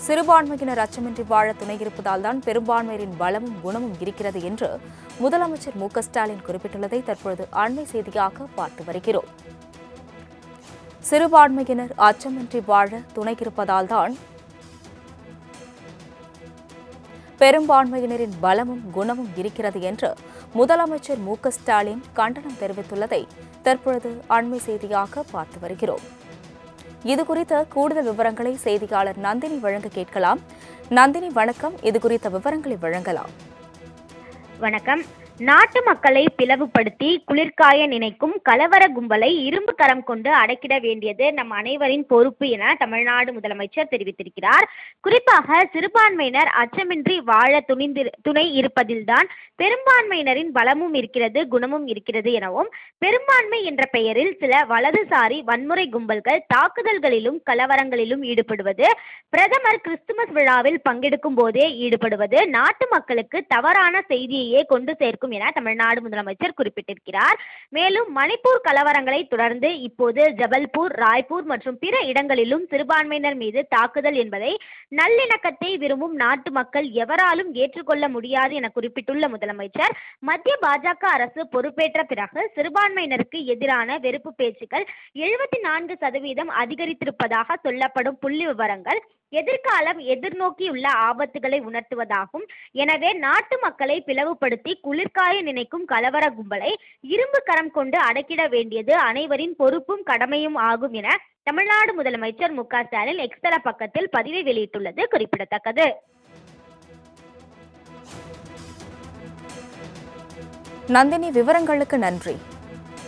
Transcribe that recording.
சிறுபான்மையினர் அச்சமின்றி வாழ துணை இருப்பதால் தான் பெரும்பான்மையரின் பலமும் குணமும் இருக்கிறது என்று முதலமைச்சர் மு.க.ஸ்டாலின் குறிப்பிட்டுள்ளதை தற்பொழுது அண்மை செய்தியாக பார்த்து வருகிறோம். சிறுபான்மையினர் அச்சமின்றி வாழ துணை இருப்பதால் தான் பெரும்பான்மையினரின் பலமும் குணமும் இருக்கிறது என்று முதலமைச்சர் மு.க.ஸ்டாலின் கண்டனம் தெரிவித்துள்ளதை தற்பொழுது அண்மை செய்தியாக பார்த்து வருகிறோம். இதுகுறித்த கூடுதல் விவரங்களை செய்தியாளர் நந்தினி வழங்க கேட்கலாம். நந்தினி, வணக்கம். இதுகுறித்த விவரங்களை வழங்கலாம். வணக்கம். நாட்டு மக்களை பிளவுபடுத்தி குளிர்காய நினைக்கும் கலவர கும்பலை இரும்பு கரம் கொண்டு அடக்கிட வேண்டியது நம் அனைவரின் பொறுப்பு என தமிழ்நாடு முதலமைச்சர் தெரிவித்திருக்கிறார். குறிப்பாக சிறுபான்மையினர் அச்சமின்றி வாழ துணை இருப்பதில்தான் பெரும்பான்மையினரின் பலமும் இருக்கிறது, குணமும் இருக்கிறது எனவும், பெரும்பான்மை என்ற பெயரில் சில வலதுசாரி வன்முறை கும்பல்கள் தாக்குதல்களிலும் கலவரங்களிலும் ஈடுபடுவது, பிரதமர் கிறிஸ்துமஸ் விழாவில் பங்கெடுக்கும் போதே ஈடுபடுவது நாட்டு மக்களுக்கு தவறான செய்தியையே கொண்டு சேர்க்கும் என தமிழ்நாடு முதலமைச்சர் குறிப்பிட்டிருக்கிறார். மேலும் மணிப்பூர் கலவரங்களை தொடர்ந்து இப்போது ஜபல்பூர், ராய்ப்பூர் மற்றும் பிற இடங்களிலும் சிறுபான்மையினர் மீது தாக்குதல் என்பதை நல்லிணக்கத்தை விரும்பும் நாட்டு மக்கள் எவராலும் ஏற்றுக்கொள்ள முடியாது என குறிப்பிட்டுள்ள முதலமைச்சர், மத்திய பாஜக அரசு பொறுப்பேற்ற பிறகு சிறுபான்மையினருக்கு எதிரான வெறுப்பு பேச்சுக்கள் 74% அதிகரித்திருப்பதாக சொல்லப்படும் புள்ளி விவரங்கள் எதிர்காலம் எதிர்நோக்கியுள்ள ஆபத்துகளை உணர்த்துவதாகும். எனவே நாட்டு மக்களை பிளவுபடுத்தி குளிர்காய நினைக்கும் கலவர கும்பலை இரும்பு கரம் கொண்டு அடக்கிட வேண்டியது அனைவரின் பொறுப்பும் கடமையும் ஆகும் என தமிழ்நாடு முதலமைச்சர் மு.க.ஸ்டாலின் எக்ஸ் தள பக்கத்தில் பதிவை வெளியிட்டுள்ளது குறிப்பிடத்தக்கது. நந்தினி, விவரங்களுக்கு நன்றி.